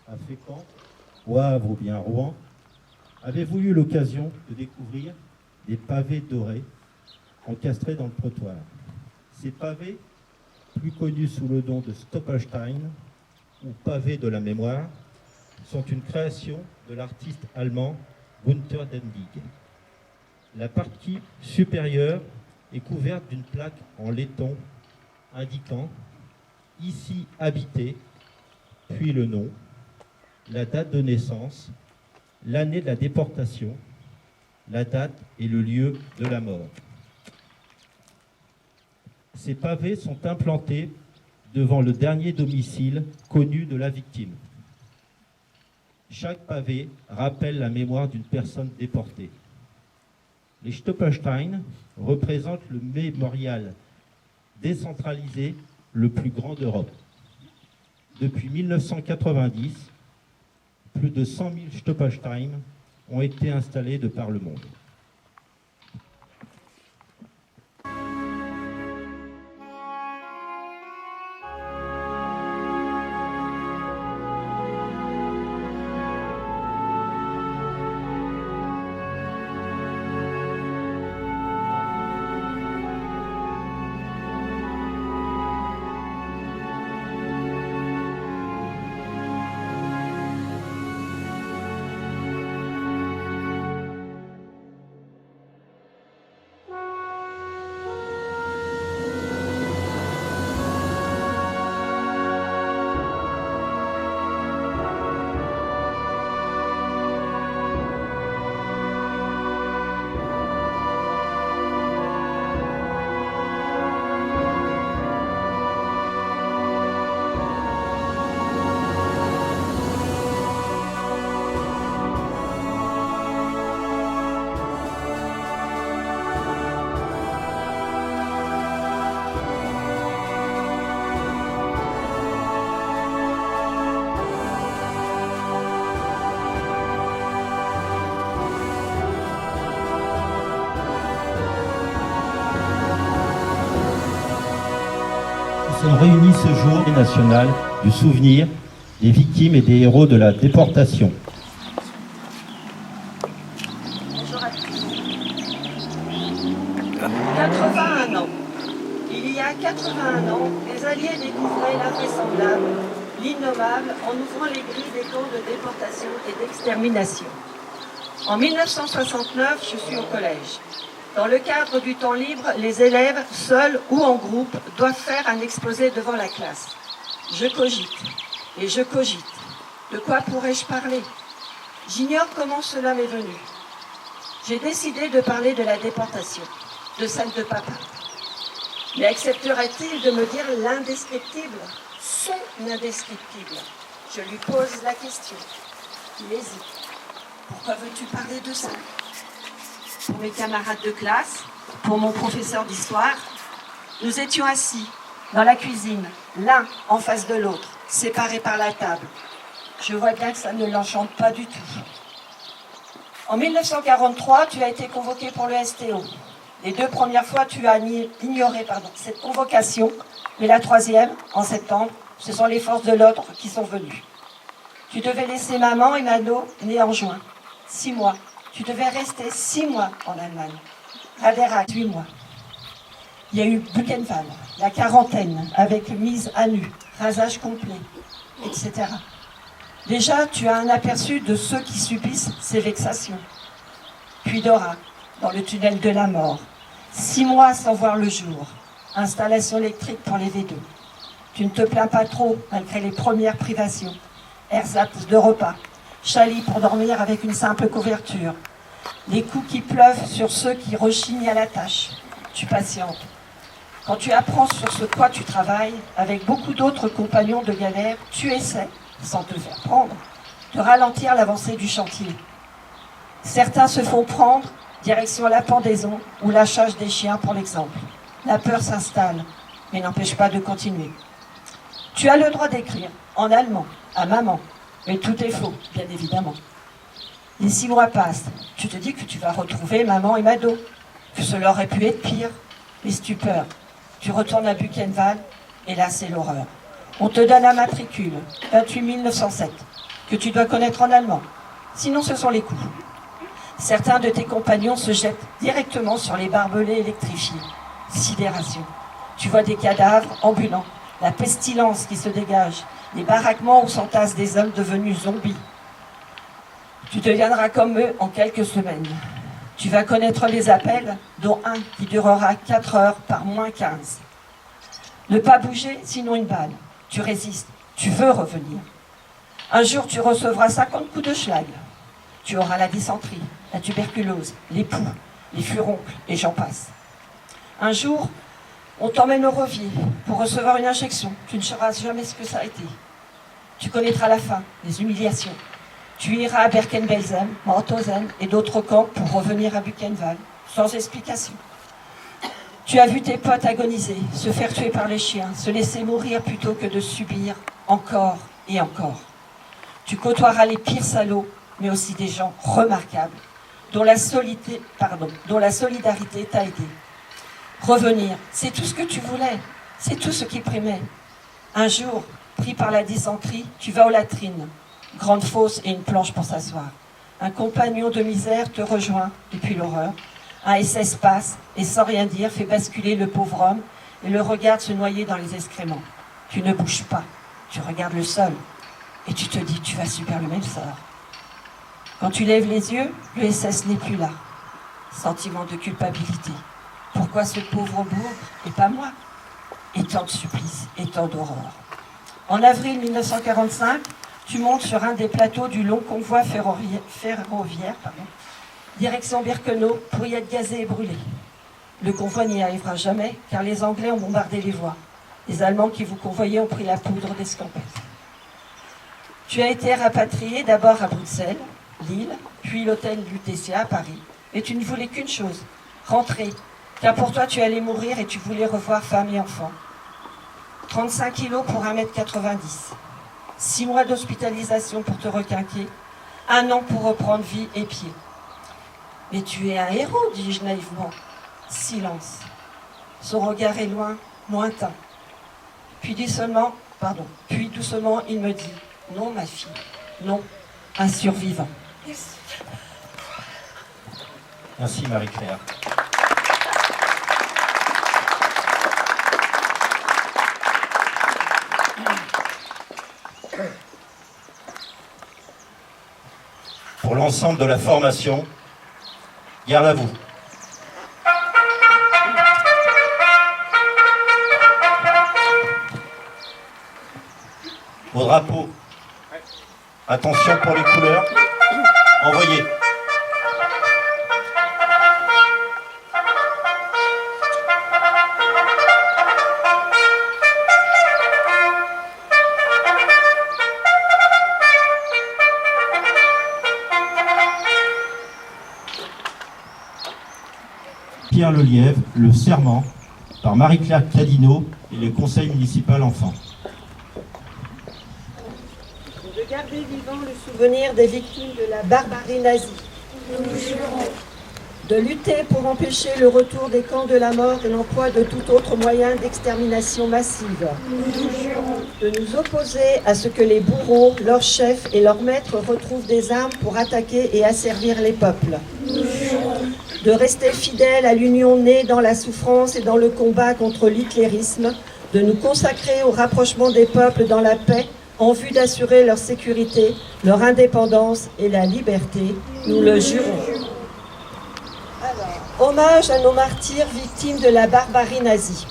à Fécamp, au Havre ou bien Rouen, avez-vous eu l'occasion de découvrir des pavés dorés encastrés dans le trottoir? Ces pavés, plus connus sous le nom de Stolperstein ou pavés de la mémoire, sont une création de l'artiste allemand Günter Dendig. La partie supérieure est couverte d'une plaque en laiton indiquant « Ici habité », puis le nom, la date de naissance, l'année de la déportation, la date et le lieu de la mort. Ces pavés sont implantés devant le dernier domicile connu de la victime. Chaque pavé rappelle la mémoire d'une personne déportée. Les Stolperstein représentent le mémorial décentralisé le plus grand d'Europe. Depuis 1990, plus de 100 000 Stolperstein ont été installés de par le monde. Nous sommes réunis ce jour national du souvenir des victimes et des héros de la déportation. Bonjour à tous. 81 ans. Il y a 81 ans, les Alliés découvraient l'invraisemblable, l'innommable, en ouvrant les grilles des camps de déportation et d'extermination. En 1969, je suis au collège. Dans le cadre du temps libre, les élèves, seuls ou en groupe, doivent faire un exposé devant la classe. Je cogite, et je cogite. De quoi pourrais-je parler? J'ignore comment cela m'est venu. J'ai décidé de parler de la déportation, de celle de papa. Mais accepterait-il de me dire l'indescriptible, son indescriptible? Je lui pose la question. Il hésite. Pourquoi veux-tu parler de ça? Pour mes camarades de classe, pour mon professeur d'histoire, nous étions assis dans la cuisine, l'un en face de l'autre, séparés par la table. Je vois bien que ça ne l'enchante pas du tout. En 1943, tu as été convoqué pour le STO. Les 2 premières fois, tu as ignoré cette convocation, mais la 3e, en septembre, ce sont les forces de l'ordre qui sont venues. Tu devais laisser maman et Mano nés en juin. 6 mois. Tu devais rester 6 mois en Allemagne. Raderak, 8 mois. Il y a eu Buchenwald, la quarantaine, avec mise à nu, rasage complet, etc. Déjà, tu as un aperçu de ceux qui subissent ces vexations. Puis Dora, dans le tunnel de la mort. 6 mois sans voir le jour. Installation électrique pour les V2. Tu ne te plains pas trop, malgré les premières privations. Ersatz de repas. Chalis pour dormir avec une simple couverture. Les coups qui pleuvent sur ceux qui rechignent à la tâche. Tu patientes. Quand tu apprends sur ce quoi tu travailles, avec beaucoup d'autres compagnons de galère, tu essaies, sans te faire prendre, de ralentir l'avancée du chantier. Certains se font prendre, direction la pendaison ou lâchage des chiens pour l'exemple. La peur s'installe, mais n'empêche pas de continuer. Tu as le droit d'écrire, en allemand, à maman. Mais tout est faux, bien évidemment. Les 6 mois passent. Tu te dis que tu vas retrouver maman et Mado, que cela aurait pu être pire. Les stupeurs. Tu retournes à Buchenwald, et là c'est l'horreur. On te donne un matricule, 28 907. que tu dois connaître en allemand. Sinon, ce sont les coups. Certains de tes compagnons se jettent directement sur les barbelés électrifiés. Sidération. Tu vois des cadavres ambulants, la pestilence qui se dégage, les baraquements où s'entassent des hommes devenus zombies. Tu deviendras comme eux en quelques semaines. Tu vas connaître les appels, dont un qui durera 4 heures par -15. Ne pas bouger, sinon une balle. Tu résistes, tu veux revenir. Un jour, tu recevras 50 coups de schlag. Tu auras la dysenterie, la tuberculose, les poux, les furoncles, et j'en passe. Un jour, on t'emmène au Revier pour recevoir une injection. Tu ne sauras jamais ce que ça a été. Tu connaîtras la faim, les humiliations. Tu iras à Berken-Belsen, Mauthausen et d'autres camps pour revenir à Buchenwald, sans explication. Tu as vu tes potes agoniser, se faire tuer par les chiens, se laisser mourir plutôt que de subir encore et encore. Tu côtoieras les pires salauds, mais aussi des gens remarquables, dont la solidarité t'a aidé. Revenir, c'est tout ce que tu voulais, c'est tout ce qui primait. Un jour, pris par la dysenterie, tu vas aux latrines, grande fosse et une planche pour s'asseoir. Un compagnon de misère te rejoint depuis l'horreur. Un SS passe et sans rien dire fait basculer le pauvre homme et le regarde se noyer dans les excréments. Tu ne bouges pas, tu regardes le sol et tu te dis tu vas subir le même sort. Quand tu lèves les yeux, le SS n'est plus là. Sentiment de culpabilité. Pourquoi ce pauvre bourg et pas moi? Et tant de supplices et tant d'horreurs. En avril 1945, tu montes sur un des plateaux du long convoi ferroviaire, direction Birkenau, pour y être gazé et brûlé. Le convoi n'y arrivera jamais, car les Anglais ont bombardé les voies. Les Allemands qui vous convoyaient ont pris la poudre d'escampette. Tu as été rapatrié d'abord à Bruxelles, Lille, puis l'hôtel Lutetia à Paris. Et tu ne voulais qu'une chose, rentrer, car pour toi tu allais mourir et tu voulais revoir femme et enfants. 35 kilos pour 1m90. 6 mois d'hospitalisation pour te requinquer, 1 an pour reprendre vie et pied. Mais tu es un héros, dis-je naïvement. Silence. Son regard est lointain. Puis doucement, il me dit, non ma fille, non, un survivant. Merci Marie-Claire. Pour l'ensemble de la formation, garde à vous. Au drapeau, attention pour les couleurs, envoyez. Pierre Lelièvre, le serment, par Marie-Claire Cadinot et le conseil municipal enfants. De garder vivant le souvenir des victimes de la barbarie nazie. De lutter pour empêcher le retour des camps de la mort et l'emploi de tout autre moyen d'extermination massive. De nous opposer à ce que les bourreaux, leurs chefs et leurs maîtres retrouvent des armes pour attaquer et asservir les peuples. De rester fidèles à l'union née dans la souffrance et dans le combat contre l'hitlérisme, de nous consacrer au rapprochement des peuples dans la paix en vue d'assurer leur sécurité, leur indépendance et la liberté, nous le jurons. Hommage à nos martyrs victimes de la barbarie nazie.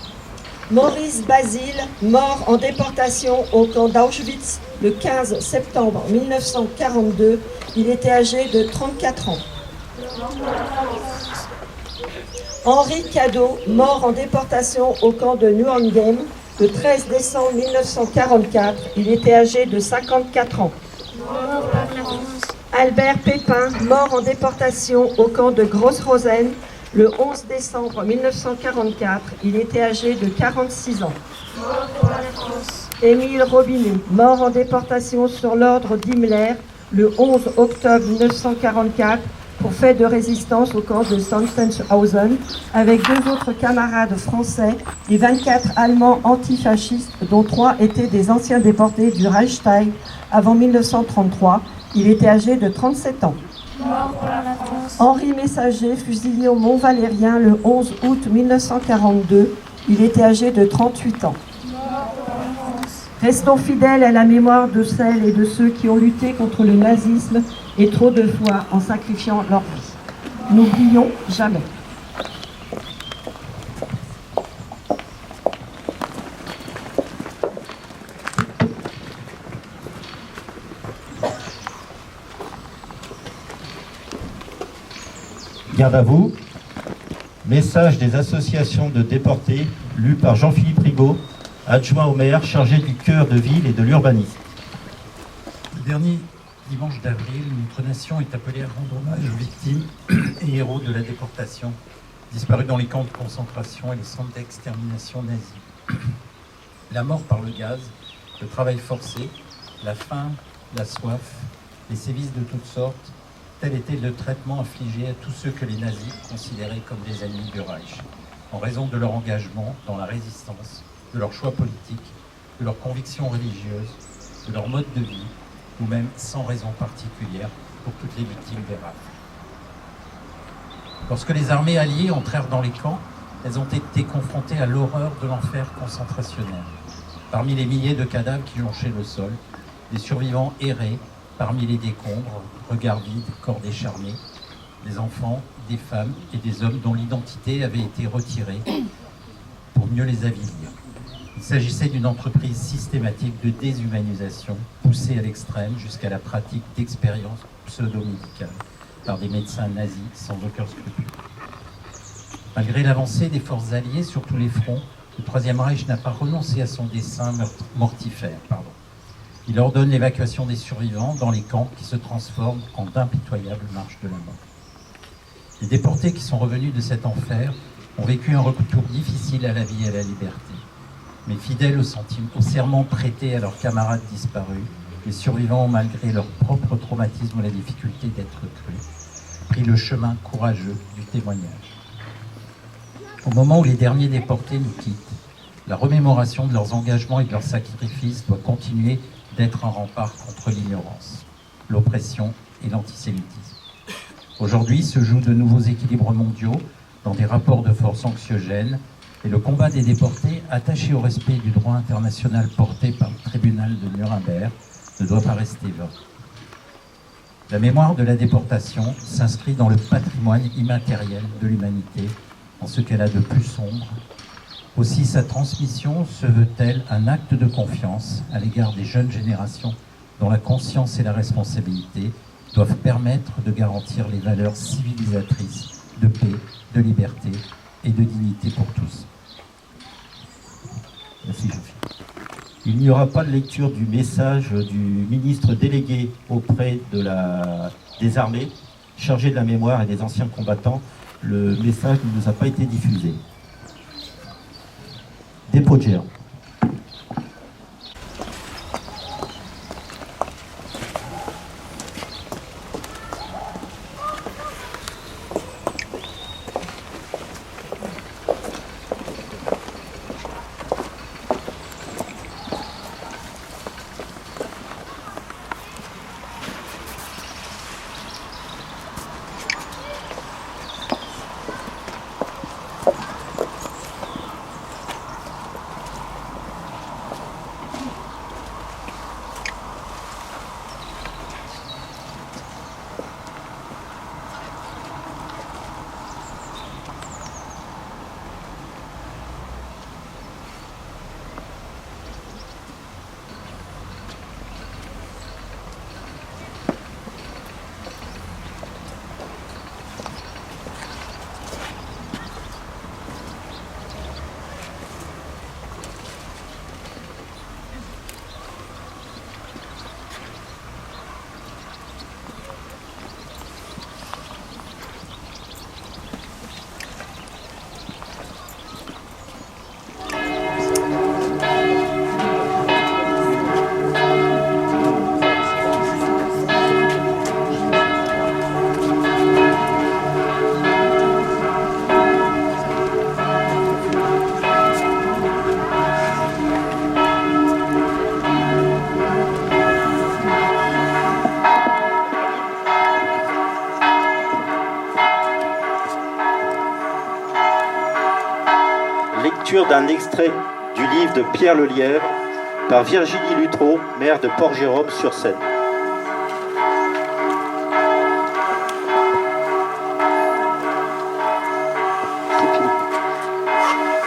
Maurice Basile, mort en déportation au camp d'Auschwitz le 15 septembre 1942, il était âgé de 34 ans. Henri Cadot, mort en déportation au camp de Neuengamme le 13 décembre 1944, il était âgé de 54 ans. Albert Pépin, mort en déportation au camp de Gross-Rosen le 11 décembre 1944, il était âgé de 46 ans. Émile Robinet, mort en déportation sur l'ordre d'Himmler le 11 octobre 1944 pour fait de résistance au camp de Sachsenhausen avec 2 autres camarades français et 24 Allemands antifascistes dont 3 étaient des anciens déportés du Reichstag avant 1933. Il était âgé de 37 ans. Henri Messager, fusillé au Mont-Valérien le 11 août 1942. Il était âgé de 38 ans. Restons fidèles à la mémoire de celles et de ceux qui ont lutté contre le nazisme et trop de fois en sacrifiant leur vie. N'oublions jamais. Garde à vous. Message des associations de déportés, lu par Jean-Philippe Rigaud, adjoint au maire chargé du cœur de ville et de l'urbanisme. Le dernier dimanche d'avril, notre nation est appelée à rendre hommage aux victimes et héros de la déportation, disparus dans les camps de concentration et les centres d'extermination nazis. La mort par le gaz, le travail forcé, la faim, la soif, les sévices de toutes sortes, tel était le traitement infligé à tous ceux que les nazis considéraient comme des ennemis du Reich, en raison de leur engagement dans la résistance, de leurs choix politiques, de leurs convictions religieuses, de leur mode de vie, ou même sans raison particulière pour toutes les victimes des rafles. Lorsque les armées alliées entrèrent dans les camps, elles ont été confrontées à l'horreur de l'enfer concentrationnel. Parmi les milliers de cadavres qui jonchaient le sol, des survivants erraient parmi les décombres, regards vides, corps décharnés, des enfants, des femmes et des hommes dont l'identité avait été retirée pour mieux les avilir. Il s'agissait d'une entreprise systématique de déshumanisation, poussée à l'extrême jusqu'à la pratique d'expériences pseudo-médicales par des médecins nazis sans aucun scrupule. Malgré l'avancée des forces alliées sur tous les fronts, le Troisième Reich n'a pas renoncé à son dessein mortifère. Il ordonne l'évacuation des survivants dans les camps qui se transforment en d'impitoyables marches de la mort. Les déportés qui sont revenus de cet enfer ont vécu un retour difficile à la vie et à la liberté. Mais fidèles au serment prêté à leurs camarades disparus, les survivants ont, malgré leur propre traumatisme ou la difficulté d'être crus, pris le chemin courageux du témoignage. Au moment où les derniers déportés nous quittent, la remémoration de leurs engagements et de leurs sacrifices doit continuer d'être un rempart contre l'ignorance, l'oppression et l'antisémitisme. Aujourd'hui se jouent de nouveaux équilibres mondiaux dans des rapports de force anxiogènes et le combat des déportés, attaché au respect du droit international porté par le tribunal de Nuremberg, ne doit pas rester vain. La mémoire de la déportation s'inscrit dans le patrimoine immatériel de l'humanité, en ce qu'elle a de plus sombre. Aussi sa transmission se veut-elle un acte de confiance à l'égard des jeunes générations dont la conscience et la responsabilité doivent permettre de garantir les valeurs civilisatrices de paix, de liberté et de dignité pour tous. Merci Jean-Philippe. Il n'y aura pas de lecture du message du ministre délégué auprès des armées, chargé de la mémoire et des anciens combattants. Le message ne nous a pas été diffusé. Dépôt de géant. lecture d'un extrait du livre de Pierre Lelièvre par Virginie Luttrot, maire de Port-Jérôme-sur-Seine.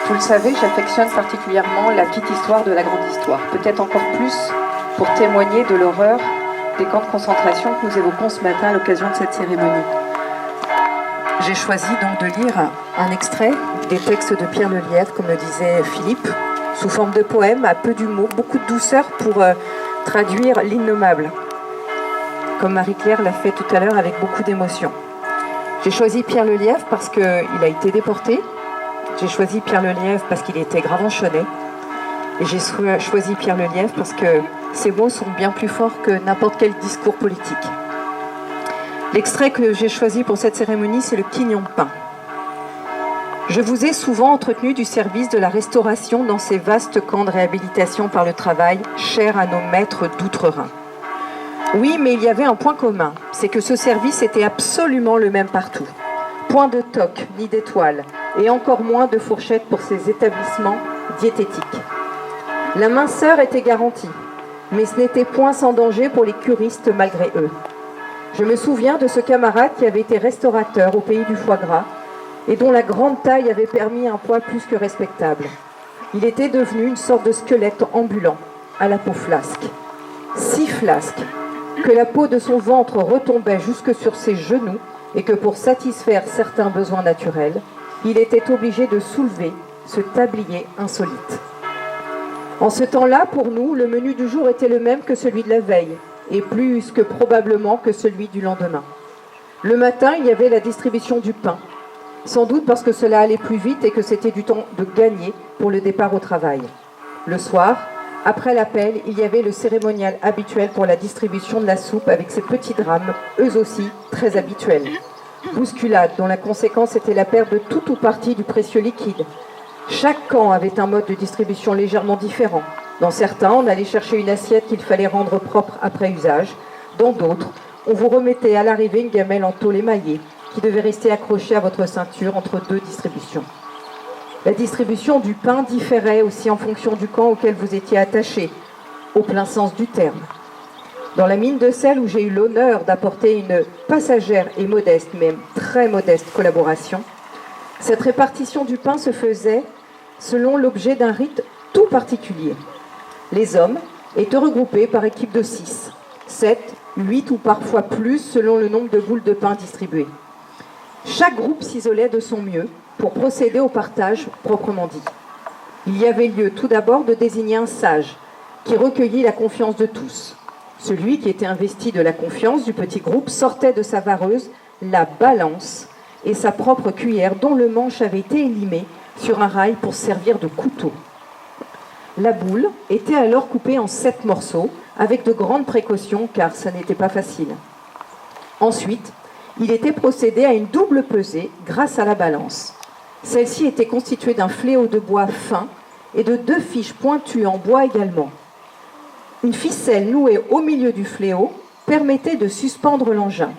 Vous le savez, j'affectionne particulièrement la petite histoire de la grande histoire, peut-être encore plus pour témoigner de l'horreur des camps de concentration que nous évoquons ce matin à l'occasion de cette cérémonie. J'ai choisi donc de lire un extrait des textes de Pierre Lelièvre, comme le disait Philippe, sous forme de poème, à peu d'humour, beaucoup de douceur pour traduire l'innommable, comme Marie-Claire l'a fait tout à l'heure avec beaucoup d'émotion. J'ai choisi Pierre Lelièvre parce qu'il a été déporté. J'ai choisi Pierre Lelièvre parce qu'il était gravenchonné. Et j'ai choisi Pierre Lelièvre parce que ses mots sont bien plus forts que n'importe quel discours politique. L'extrait que j'ai choisi pour cette cérémonie, c'est le quignon de pain. Je vous ai souvent entretenu du service de la restauration dans ces vastes camps de réhabilitation par le travail, chers à nos maîtres d'outre-Rhin. Oui, mais il y avait un point commun, c'est que ce service était absolument le même partout. Point de toque, ni d'étoiles, et encore moins de fourchettes pour ces établissements diététiques. La minceur était garantie, mais ce n'était point sans danger pour les curistes malgré eux. Je me souviens de ce camarade qui avait été restaurateur au pays du foie gras et dont la grande taille avait permis un poids plus que respectable. Il était devenu une sorte de squelette ambulant, à la peau flasque. Si flasque que la peau de son ventre retombait jusque sur ses genoux et que pour satisfaire certains besoins naturels, il était obligé de soulever ce tablier insolite. En ce temps-là, pour nous, le menu du jour était le même que celui de la veille, et plus que probablement que celui du lendemain. Le matin, il y avait la distribution du pain, sans doute parce que cela allait plus vite et que c'était du temps de gagner pour le départ au travail. Le soir, après l'appel, il y avait le cérémonial habituel pour la distribution de la soupe avec ses petits drames, eux aussi très habituels. Bousculade dont la conséquence était la perte de tout ou partie du précieux liquide. Chaque camp avait un mode de distribution légèrement différent. Dans certains, on allait chercher une assiette qu'il fallait rendre propre après usage. Dans d'autres, on vous remettait à l'arrivée une gamelle en tôle émaillée qui devait rester accrochée à votre ceinture entre deux distributions. La distribution du pain différait aussi en fonction du camp auquel vous étiez attaché, au plein sens du terme. Dans la mine de sel où j'ai eu l'honneur d'apporter une passagère et modeste, même très modeste collaboration, cette répartition du pain se faisait selon l'objet d'un rite tout particulier. Les hommes étaient regroupés par équipe de 6, 7, 8 ou parfois plus selon le nombre de boules de pain distribuées. Chaque groupe s'isolait de son mieux pour procéder au partage proprement dit. Il y avait lieu tout d'abord de désigner un sage qui recueillit la confiance de tous. Celui qui était investi de la confiance du petit groupe sortait de sa vareuse la balance et sa propre cuillère dont le manche avait été élimé sur un rail pour servir de couteau. La boule était alors coupée en 7 morceaux avec de grandes précautions car ça n'était pas facile. Ensuite, il était procédé à une double pesée grâce à la balance. Celle-ci était constituée d'un fléau de bois fin et de 2 fiches pointues en bois également. Une ficelle nouée au milieu du fléau permettait de suspendre l'engin.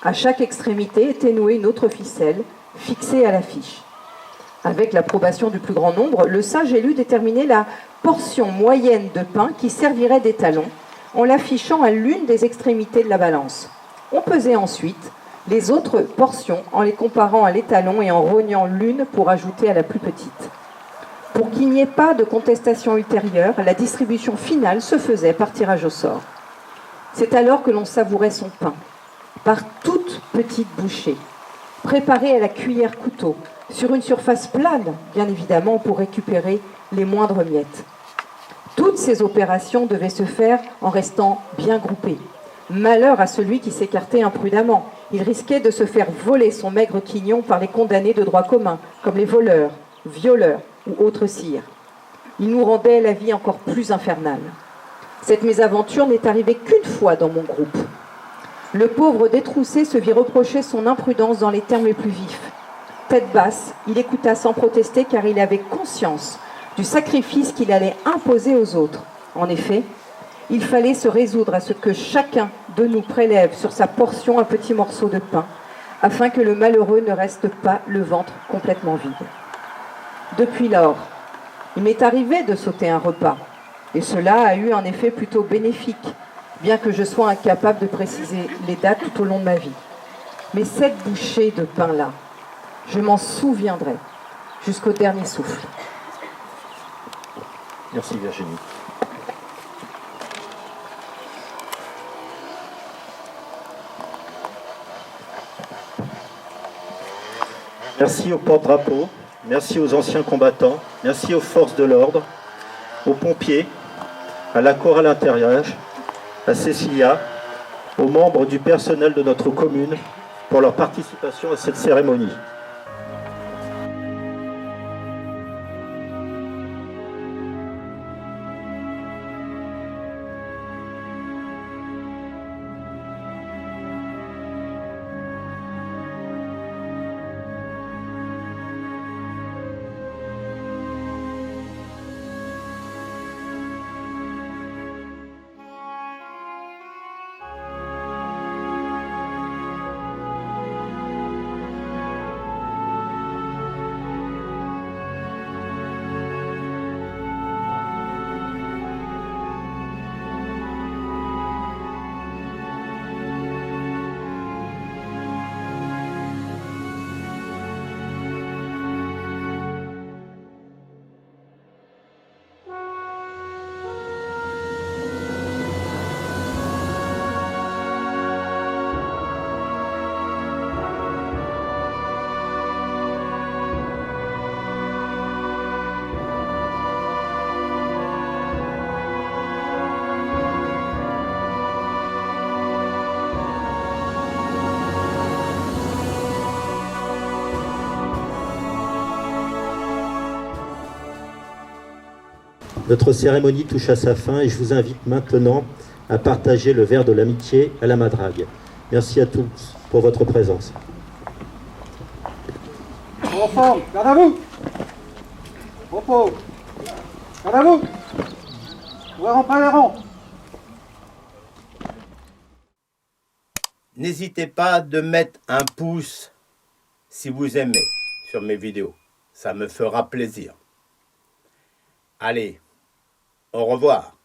À chaque extrémité était nouée une autre ficelle fixée à la fiche. Avec l'approbation du plus grand nombre, le sage élu déterminait la portion moyenne de pain qui servirait d'étalon en l'affichant à l'une des extrémités de la balance. On pesait ensuite les autres portions en les comparant à l'étalon et en rognant l'une pour ajouter à la plus petite. Pour qu'il n'y ait pas de contestation ultérieure, la distribution finale se faisait par tirage au sort. C'est alors que l'on savourait son pain, par toutes petites bouchées, préparées à la cuillère couteau, sur une surface plane, bien évidemment, pour récupérer les moindres miettes. Toutes ces opérations devaient se faire en restant bien groupées. Malheur à celui qui s'écartait imprudemment. Il risquait de se faire voler son maigre quignon par les condamnés de droit commun, comme les voleurs, violeurs ou autres sires. Il nous rendait la vie encore plus infernale. Cette mésaventure n'est arrivée qu'une fois dans mon groupe. Le pauvre détroussé se vit reprocher son imprudence dans les termes les plus vifs. Tête basse, il écouta sans protester car il avait conscience du sacrifice qu'il allait imposer aux autres. En effet, il fallait se résoudre à ce que chacun de nous prélève sur sa portion un petit morceau de pain, afin que le malheureux ne reste pas le ventre complètement vide. Depuis lors, Il m'est arrivé de sauter un repas, et cela a eu un effet plutôt bénéfique, bien que je sois incapable de préciser les dates tout au long de ma vie. Mais cette bouchée de pain-là, je m'en souviendrai jusqu'au dernier souffle. Merci Virginie. Merci aux porte-drapeaux, merci aux anciens combattants, merci aux forces de l'ordre, aux pompiers, à la chorale intérieure, à Cécilia, aux membres du personnel de notre commune pour leur participation à cette cérémonie. Notre cérémonie touche à sa fin et je vous invite maintenant à partager le verre de l'amitié à la Madrague. Merci à tous pour votre présence. Enfants, garde à vous. Repos. Garde à vous. Ouvert en plein les rangs. N'hésitez pas de mettre un pouce si vous aimez sur mes vidéos. Ça me fera plaisir. Allez, au revoir.